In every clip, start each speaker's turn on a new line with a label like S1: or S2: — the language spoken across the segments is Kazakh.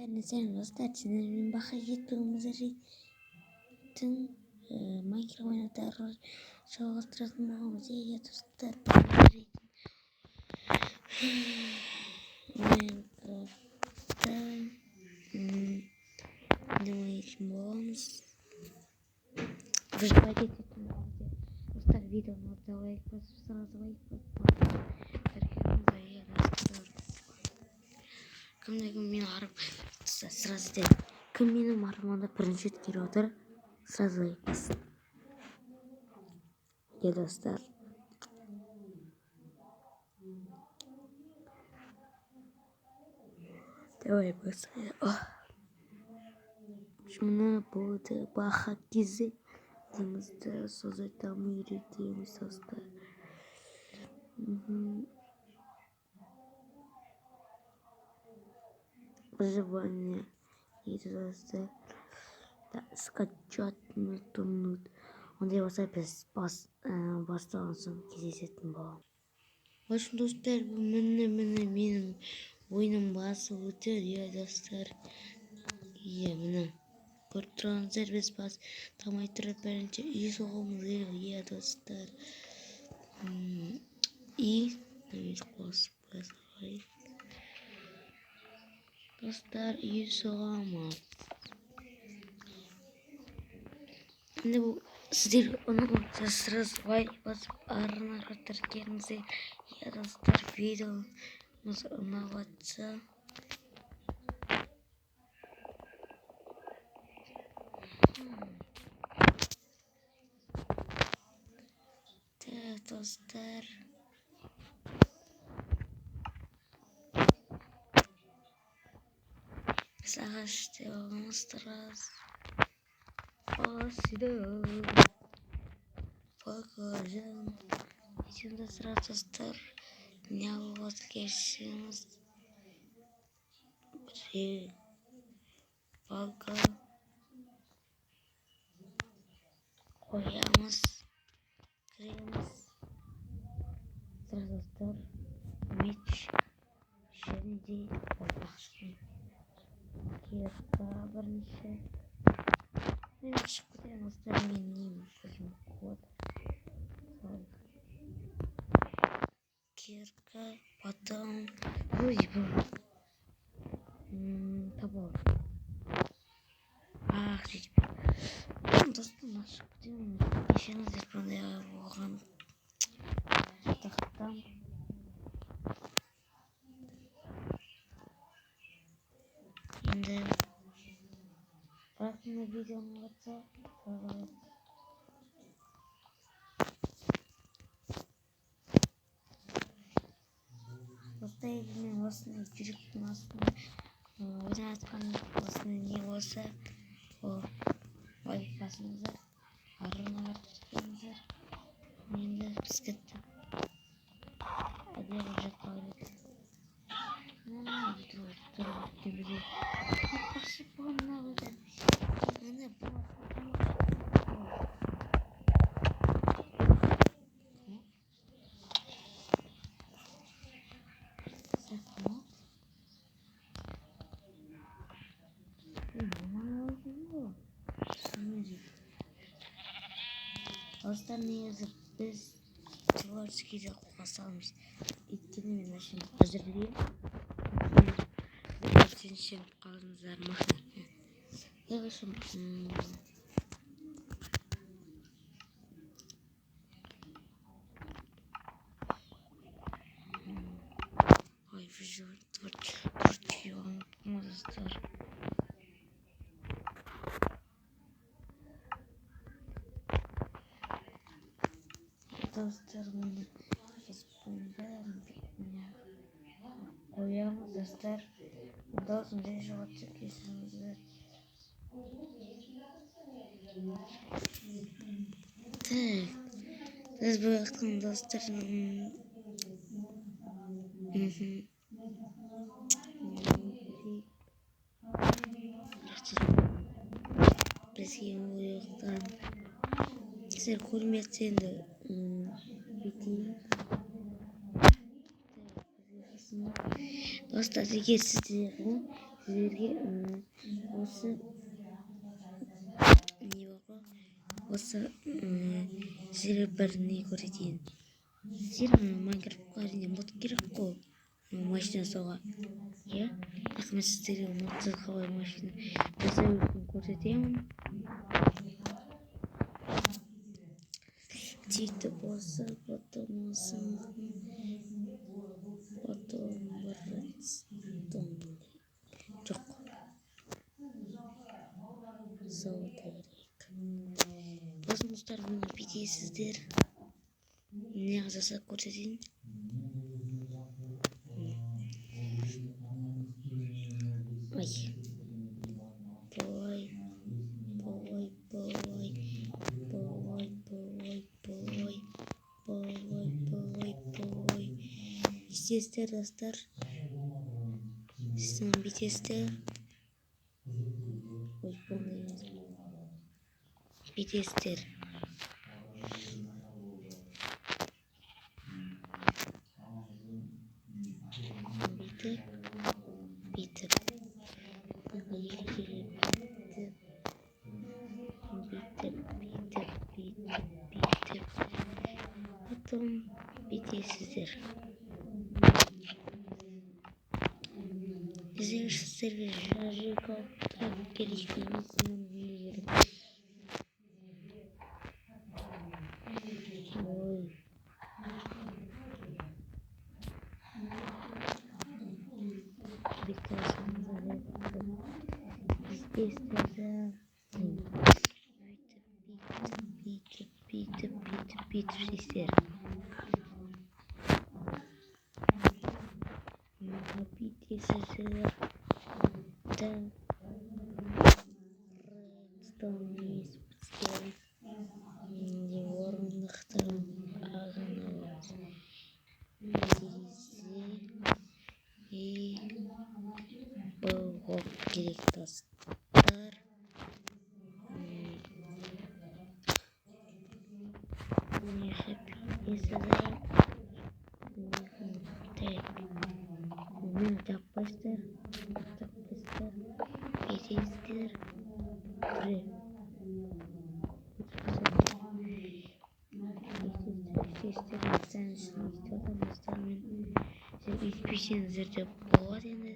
S1: Neden dostlar çizimlerin bakıcıdığımızı tüm Minecraft oynadılar. Çoğaltırdım babamızı ya dostlar. Minecraft'ta ne için babamız Вживайте технологии. Dostlar videonu orada like basıp sırası like basıp herkese dostlar. Кімнің мен арып сразу деді. Кім менің арманда бірінші рет келіп отыр, сразу лайк бассын. Е достар. Давай басайық. Мына болды баха кезі. Демізді созайтамы үйретеміз достар. Выживание. И достар. Скачать минут. Ондай болса біз бастаған соң кездесетін боламыз. В общем, достар, міне менің ойыным басы өтер, иә достар. Иә, міне. Көріп тұрғаныздар, біз тамай тұрып бірінші үй соғымыз керек, иә достар. И достар, үй соғамыз. Енді бұл сіздер оны сразу лайк басып арнарға тіркеліңіздер. Иә достар, видеомыз ұнап жатса достар. Сағашты оңыстырыз. Спасибо. Покажем. Şimdi sıra dostlar. Ne vazgeçsiniz? Bir baga koyamız. Kırmızı. Sıra dostlar. Meç. Şimdi başlayalım. Kirka бірінші. Мен шығып кетемін достар, мен неймін көзім код. Кирка, потом топор. Ах, сөйтіп. Достар, шығып кетемін. Кешіріңіздер, қандай болған тақтам. Енді рахмет видеоны қатса. Достар, мен осыны жүректің астына ойнатқан осыны не болса, ол лайк басыңыздар, арнаға тіркеліңіздер. Енді біз кеттік. Әдемі жаққа келеді. Dostlar, негізі біз творческийде қосамыз. Өйткені мен үшін әзірлеймін. Сеншен қалыңыздар ма? Егішім. Ой, выживать творческие достар. Достар, мені бәрін қоямыз достар. Должен решиваться кесіңіздер. Так, біз бұяқтың достар. Бізге бұяқтан сіздер көрмесеңді бітейін. Dostlar, егер сіздердің Sizlerге осы не бар осы сіздерге бір не көрсетейін. Сіздер Майнкрафтқа әрине мод керек қой машина жасауға. Иә, мен сіздерге модсыз қалай машина жасауын көрсетемін. Текті болса, потом жоқ. Зауыт керек. Осы достар мені бүйтесіздер. Не жасап көрсетейін. Ай. Естесіздер достар. Сіздің бүйтесіздер. Ой, полный емес. Бүйтесіздер. Бүйтіп. Потом бүйтесіздер. Сіздерге зажигалка керек емес. Ой. Бүйтіп керек достар. Не хапписіздер. Мені таппайсыздар. Кетесіздер. Үйітпесеңіздер деп болады енді.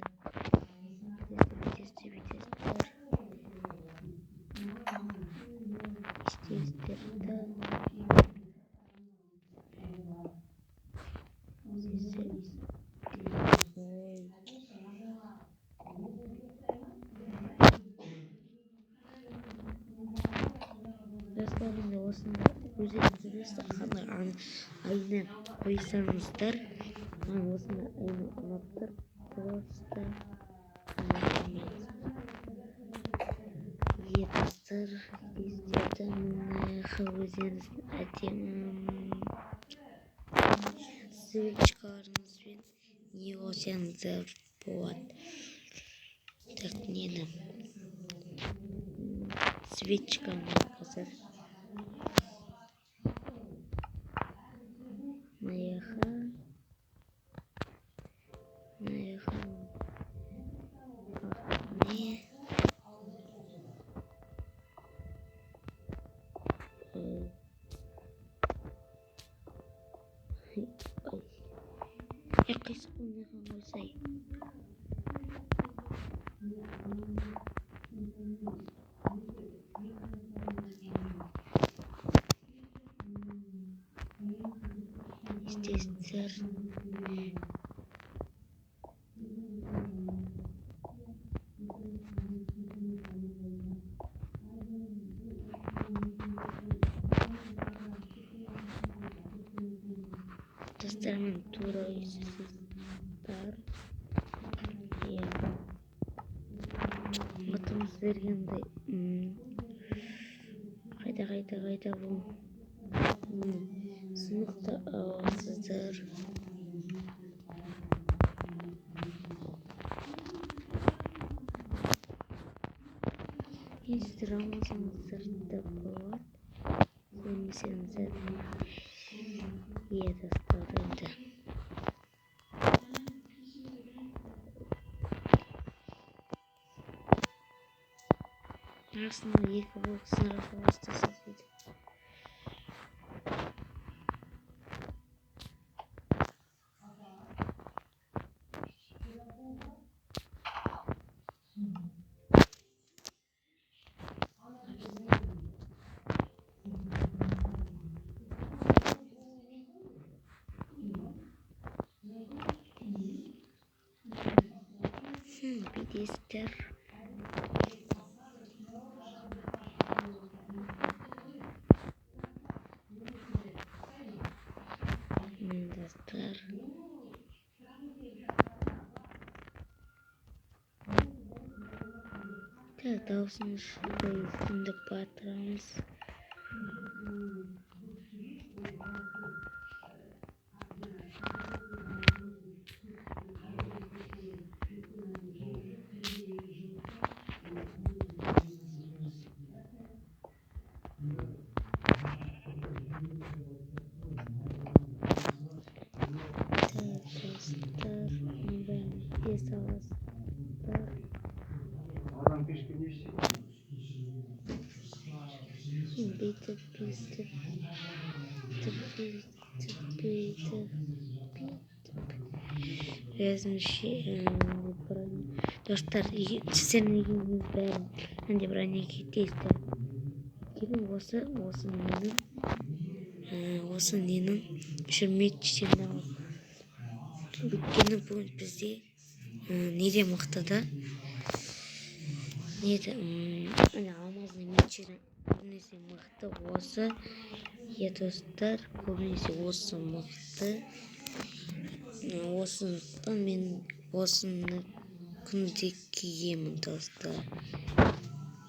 S1: Осында өздеріңізді қандай айына қойсаңыздар, осында айына ұнап тұр. Просто етістер өздеріңіз әдемі свечкаларыңызбен не қойсаңыздар болады. Так, нені свечканы қазір маяха не қайсы қолмайған қойсай. Естесіздер. Достармен тура естесіздер. Потом сіздерге қайда бұл сынықты аласыздар. Сіздер алмасаңыздар да болады. Сенсеңіздер. Достар енді. Арсенал 2 болып сынырға бастаса дейді. Бедестер. Мендестер. Так, дауысымыз үстімді батырамыз.
S2: Adam keşke ne işi?
S1: Достар, сіздердің бәрін әнде бір әнеге тезді. Кейін осы ненің жүрмейді өйткені бүгін бізде неде мықты да неде алмаздың мечері көбінесе мықты осы. Достар, көбінесе осы мықты. Осындықтан мен осыны күнде киемін достар.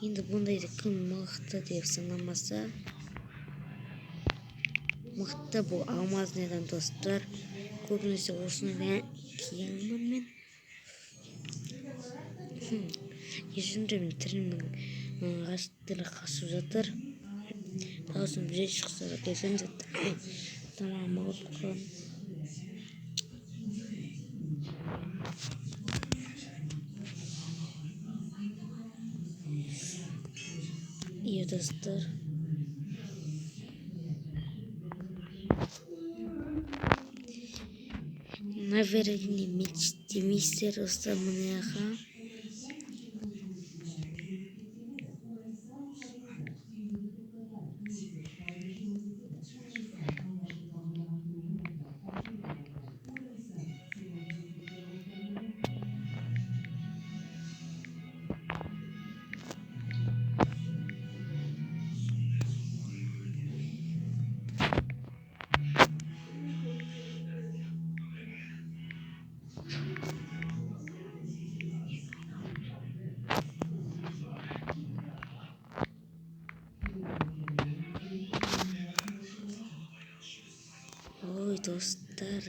S1: Енді бұндайды кім мықты деп санамаса, мықты бұл алмаздың достар. Көбінесе осыны киемін мен. Ешімдермен тілімнің ғашықтары қашып жатыр. Дауысым жай шықса да келсем жатыр. Тамағым ауырып қалған. Достар. Наверное, мечте мистер Остаманяха. Ой, достар.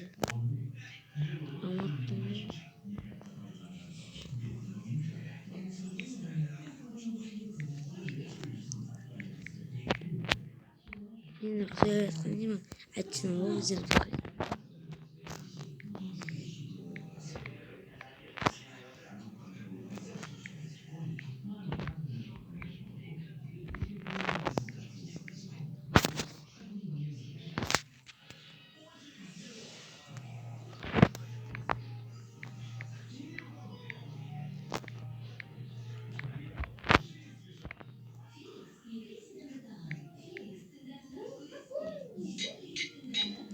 S1: Мен құзыретті деймін, әйтсін ол өздері қой.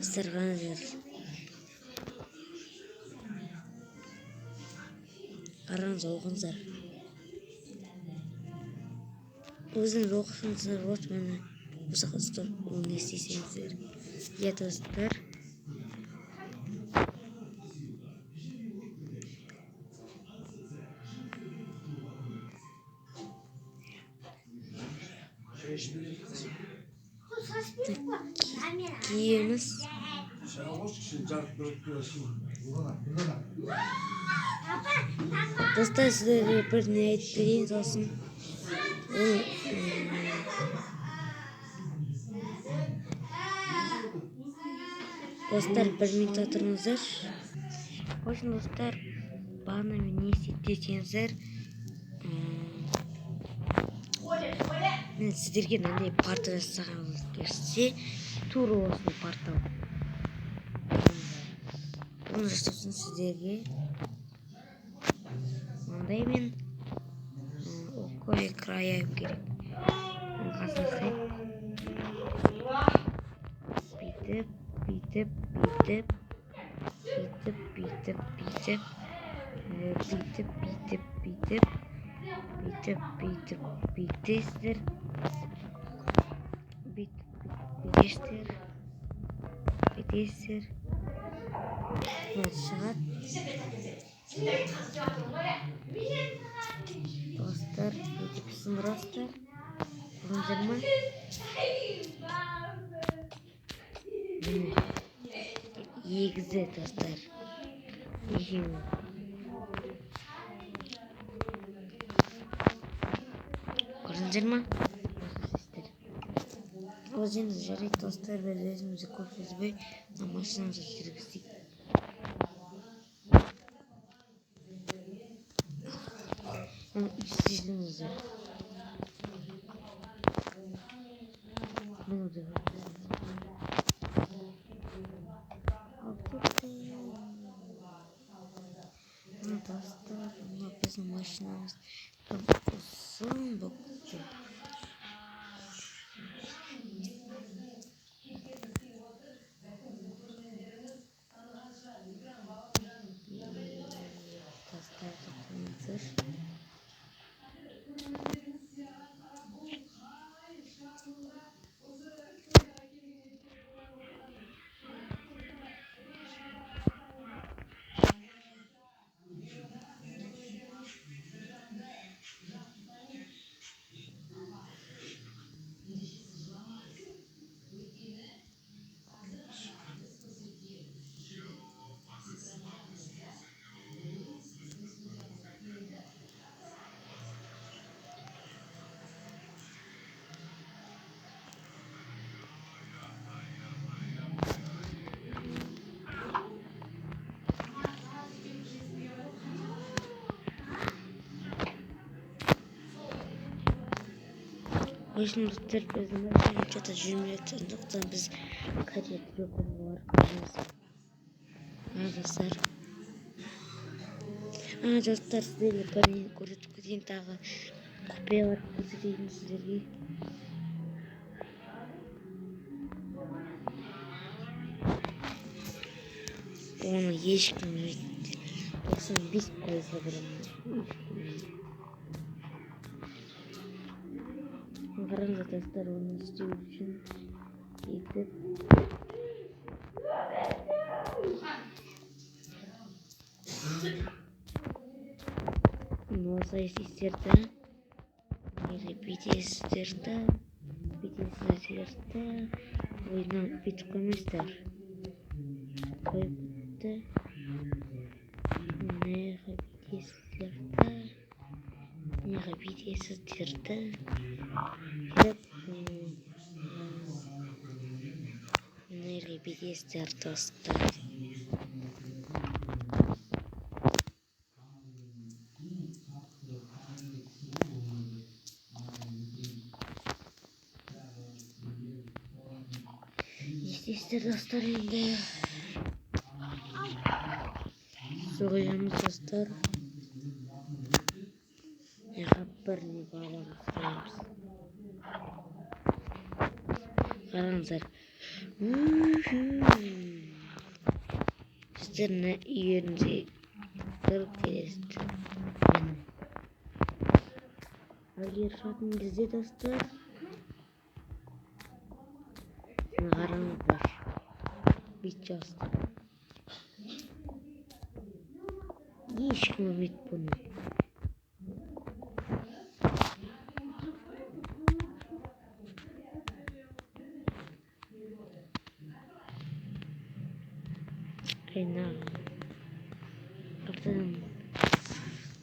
S1: Достар, қараңыз оқыңыздар. Өзіңіз оқысаңыздар, вот мені осы қыздар оны естисеңіздер. Достар. Киеміз. Достар, сіздерге бір не айтып берейін сосын. Достар, 1 минут отырыңыздар. Очень достар, бағана мен не істейді десеңіздер, Мен сіздерге мынандай парта жасағаныңыз келсе тура осындай парта оны жасау үшін сіздерге мынандай мен околі края керек. Қасыңыздай бүйтіп бүйтесіздер. Шығады. Достар, бүйтіп сындырасыздар. Көрдіңіздер ме? Егізі достар. Екеуі. Көрдіңіздер ме? Ол енді жарайды достар, біз өзімізді көп сөзбей машинамызды жүргіздік. İşsizliğinizde. Ne oldu? Dostlar, ama bizim maşinamız uzun bakıyor. Dostlar, hazır. Başım dostlar, bizim çata cümletinden biz kaydet yok var. Dostlar. Dostlar, sizlerle көрсетейін тағы құпия бар, көрсетейін сіздерге. Оны ешкім білмейді. 95% білмейді. Қараңыздар достар, оны істеу үшін етіп осылай істерді. Бүйтесіздерді. Ойынан бүйтіп қоймайсыздар. Қойыпты. Неға бүйтесіздерді. Неға бүйтесіздер достар. İşte dostlar, şimdi soğuyamız dostlar. Yakaplarını bağlamışlarımız. Karanızlar. İşte ne yerinize kırıp gelirsin. Hayır, şartın gizli dostlar. Karanızlar. Biteceğiz. Ешкім білмейді бұны.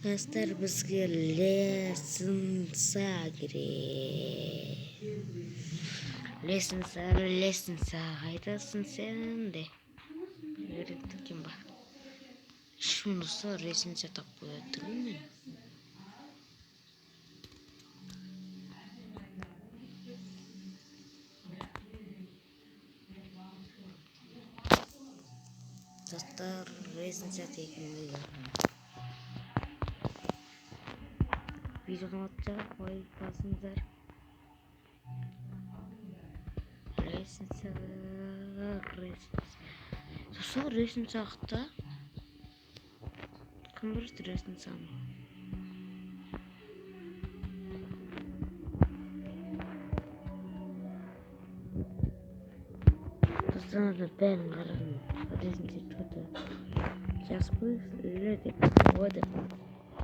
S1: Dostlar, bizga lesinsa керек. Lesinsa қайдасың сен де? Үйретті кім ба? Шунысы lesinsa тапып қоятын мен. Dostlar resimse tekmeyi videodan atacak like basınızlar. Resimse dostlar resimse hakkında kim bilir resimse ama dostlar da ben kararım resimse tuttu. Jasper öyle de o da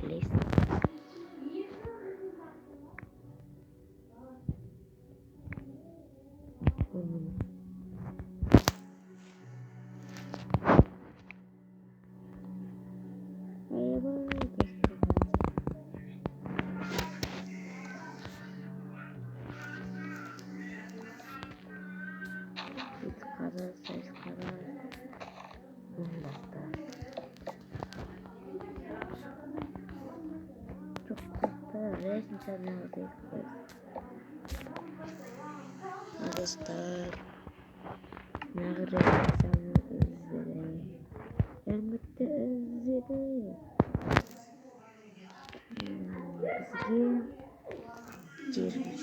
S1: resim. Çok güzel resim çizmeyi arkadaşlar. Nerede resim izledim? Elbette izledim. Çizgi.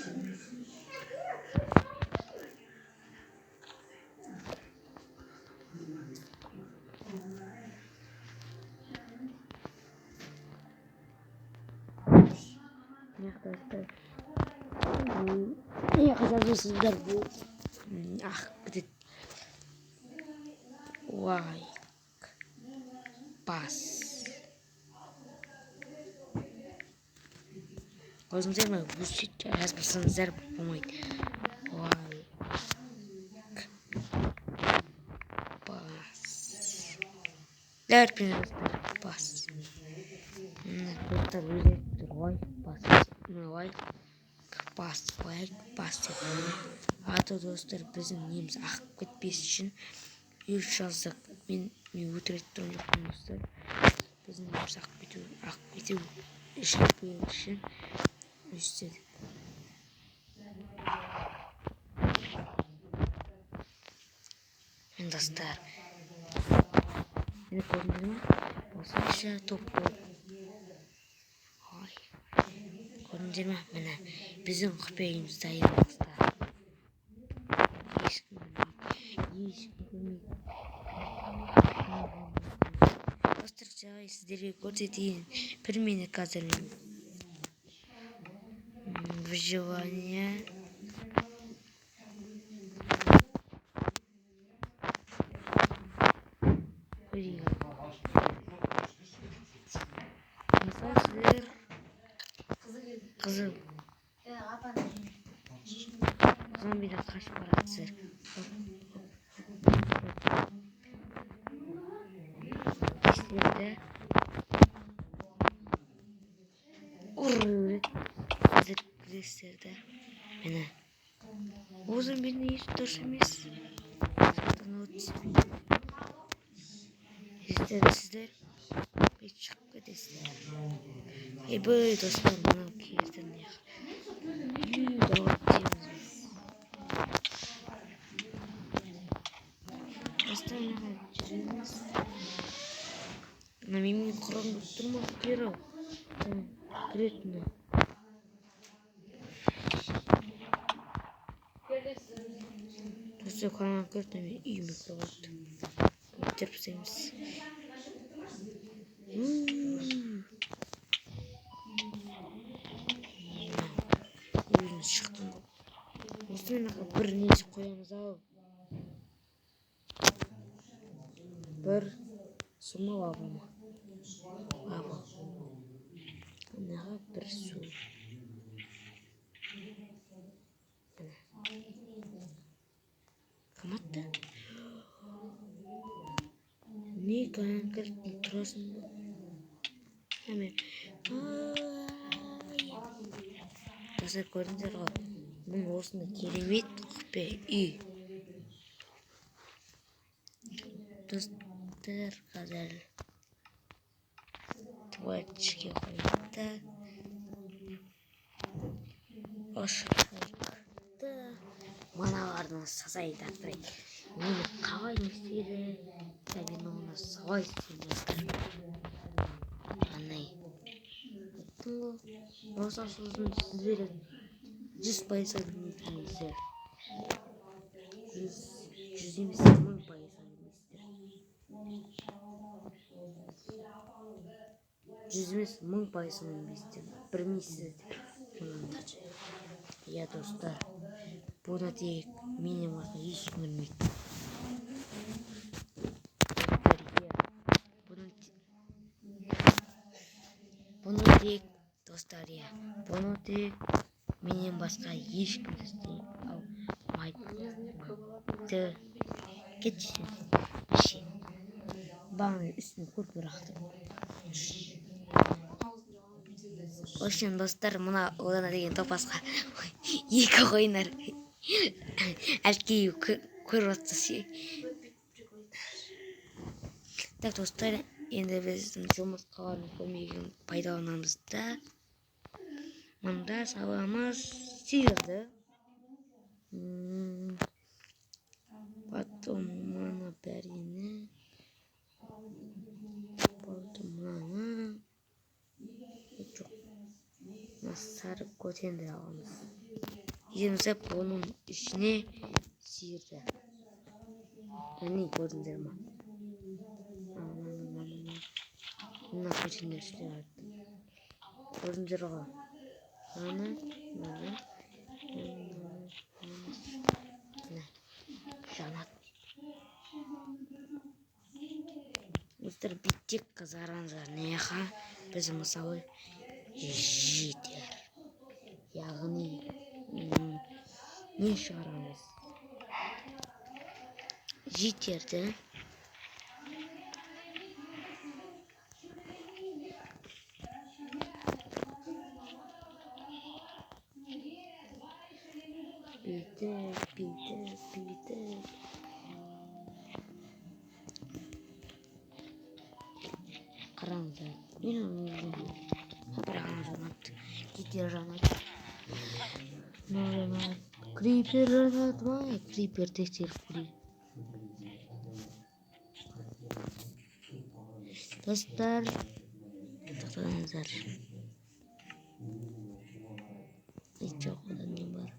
S1: Arkadaşlar ne yapacağız sizler bu? Gıdık. Vay. Bas. Gözünüze mi? Bu süt yazmasınız der bulmayın. Vay. Bas. Der biraz bas. Burada ürettir. Vay bas. Vay. Bas. Hatta dostlar bizim neyimiz akıp gitmesi için yürüyüş yazdık. Ben ürettim dostlar. Bizim neyimiz akıp bitiyor. İş yapıyor için istedik. Dostlar. Beni gördünüz mü? Olsun işte toplu. Ay. Gördünüz mü? Bana bizim köpeğimizde yanımızda. Dostlar sizlere göstereyim. Bir mini kazanıyorum. Выживание. Mesajlar. Kızıl. Zombiden kaç para atsır. İşlerde. Hazır gösterdi. Bana. O zaman beni hiç duruşumuz. Zaten o çizim. Sizler. Bir çıkıp gidesin. Böyle dostlar bana kıyırdan ya. Dostlar ne yapacağız? На мими крон турма киро. Гретно. Dostlar kanal kırtmıyor. İyi mikrofon. Bitirpsemiz. Yüzünüz çıktım. Dostlar ne kadar bir neyse koyamız abi. Bir suma var mı? Abi. Ne kadar bir su. Kamattı. Ne kanal kırtmıyor. Turasın. Hemen. Dostlar gördünüz mü? Bunun olsun kelimit be iyi. Dostlar kadar tuvaletçi koydu. Aşağıda bana vardınız sazayı da. Bunu kavayım istedi. мен оны солай істеймін достар. Анай айттым ғой, осы сөзін сіздер 100% білмейсіздер. 100 емес 1000% білмейсіздер. 100 емес 1000% білмейсіздер. Иә достар, бұны тек менен басқа ешкім білмейді. Бұны тек достар, иә, бұны тек менен басқа ешкім істей алмайды. Кетші. Бағаны үстіне көріп рақтым. Ошын достар, мына Олана деген топасқа екі ойнар. Әлкей көріп атсыз. Так достар, енді біздің жұмыртқалардың көмегін пайдаланамыз да. Мында саламыз сиырды. Потом мына бәріне. Потом мына. Жоқ. Мына сары көтенді аламыз. Емізіп оның ішіне сиырды. Әне көрдіңдер ма? Мына көтенді ішіне артты. Көрдіңдер ғой. Мына. Жанат. Достар, биттек қызараңыздар неға біз мысалы жетер. Яғни не шығарамыз? Жетерді. Биттек. Қараңыздар. Кетер жанат. Крипер жанат ма? Крипер тексеріп көрейік. Достар, тоқтаңыздар. Жоқ, одан не бар?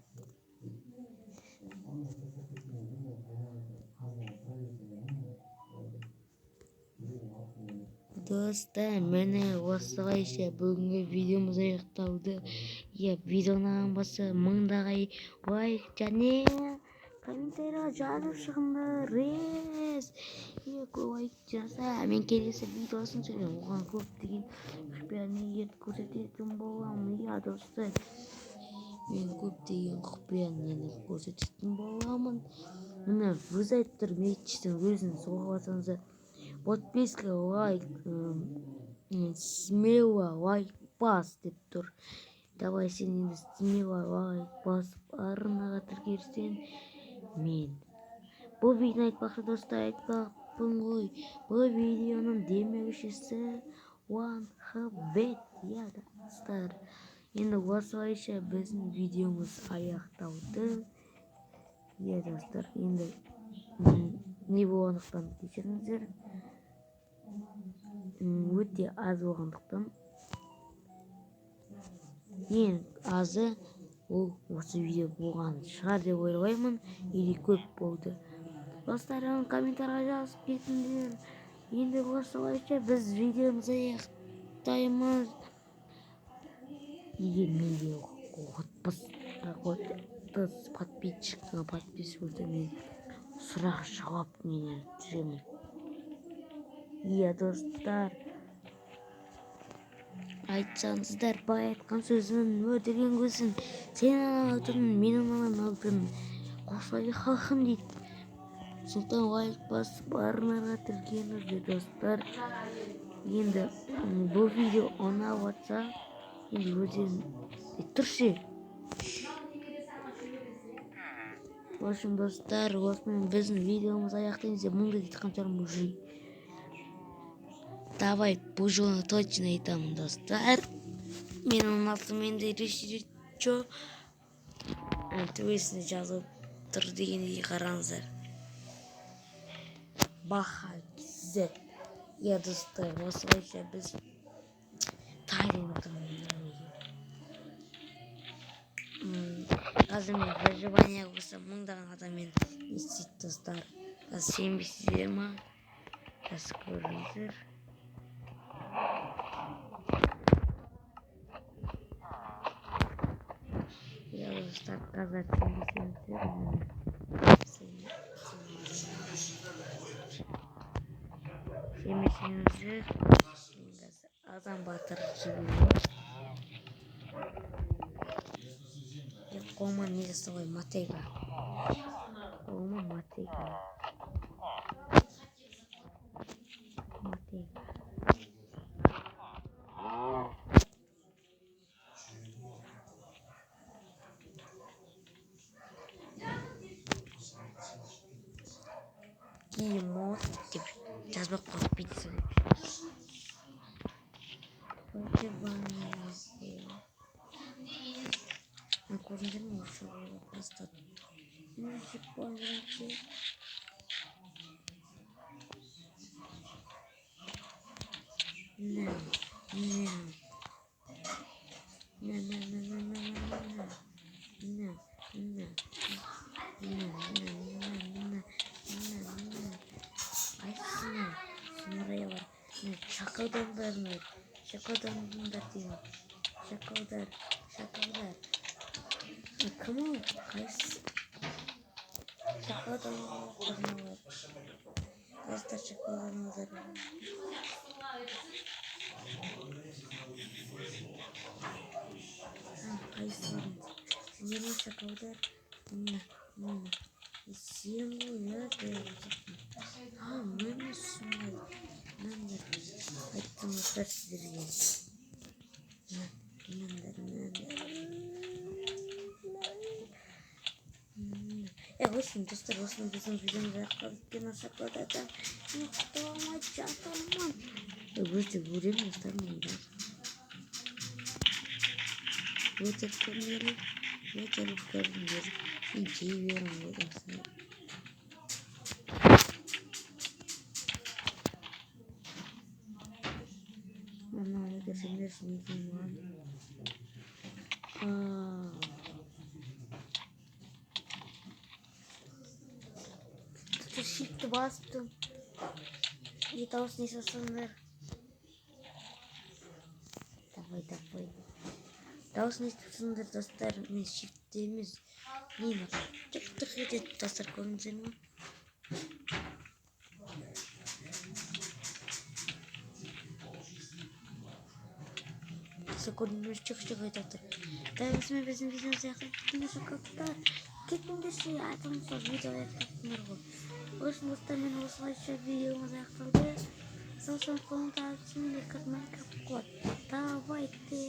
S1: Достар, міне осылайша бүгінгі видеомыз аяқталды. Видеоны басы 1000 лайк және комментарийға жазып шығыңдар. Көп лайк жаса, мен келесі видеосын түсіремін. Оған көптеген құпияны көрсететін боламын. Иә достар, мен көптеген құпияны көрсететін боламын. Міне өз айтып тұр, метчтің өзін соға басаңыздар. Подписка, лайк, смело лайк бас деп тұр. Давай сен енді смело лайк басып арнаға тіркелсең, мен бұл видеоны айтпақшы достар, айтпақпын ғой. Бұл видеоның демеушісі OneHabet. Иә достар, енді осылайша біздің видеомыз аяқталды. Иә достар, енді не болғандықтан кешіріңіздер. Өте аз болғандықтан. Ең азы ол осы видео болған шығар деп ойлаймын. Или көп болды. Достарым, комментарийға жазып кетіңдер. Енді осылайша біз видеомызды аяқтаймыз. Егер менде 30 подписчик болса, мен сұрақ жауап менен түсіремін. Иә достар, айтсаңыздар, бай айтқан сөзін өтірген көзін, сен алтын, менің алтын, қосай халқым дейді. Сондықтан лайк басып арнаға тіркеліңіздер достар. Енді бұл видео ұнап жатса, енді өздерің тұршы. В общем, достар, осымен біздің видеомыз аяқтаймыз деп мұңды кеткен шығармын уже. Давай, бұл жолы точно айтамын достар. Менің атыммен де решечо төбесіне жазып тұр дегенде қараңыздар. Бахакис. size. Ya dostlar осылайша біз тайдың отырмыз. Қазір мен выживание болса мыңдаған адаммен не істейді достар. Қазір сенбейсіздер ма? Қазір көріңіздер. Я достар қазір сенбейсіздер ма? Сенбейсіздер. Адам батыр жіберейін. Қолыма не жасты ғой, мотыга. Қолыма мотыга. Киімот деп жазбақ қойып бейтсі деп. Көріңдер ме осы ойлап бастады. Музик болғанше. Айсына, сымырая бар. Шақалдандар деймін. Шақалдар. Кім ол? Қайсы? Шақалдандар. Достар шақалдандар. Қайсы барыңыз? Сендерме шақалдар? Сен ғой, мені сұмай. Айттым достар сіздерге. Очень достар, осының біздің видеомызды аяқтадық. Шақалдардан не құтты алмайды жатырмын. Өте көрем достар мұнда. Өте көрмелі. Мен жей берім ғой достар. Маманы көрсеңдерсің екен маған. Shift'e bastım. İyi tavus neyse sanır. Давай. Tavus neyse sanır dostlar. Ne shift'imiz. Neyine tık edip dostlar görünüzler mi? Sekundumuz çık dostlar. Davasını bizim videomuza yakın. Sokakta. Кетіңдер ше, айтыңыздар видео аяқтаттыңдар ғой. Осының достар, мен осылайша видеомыз аяқталды. Сол қолымда түсіндер Майнкрафт код. Давайте.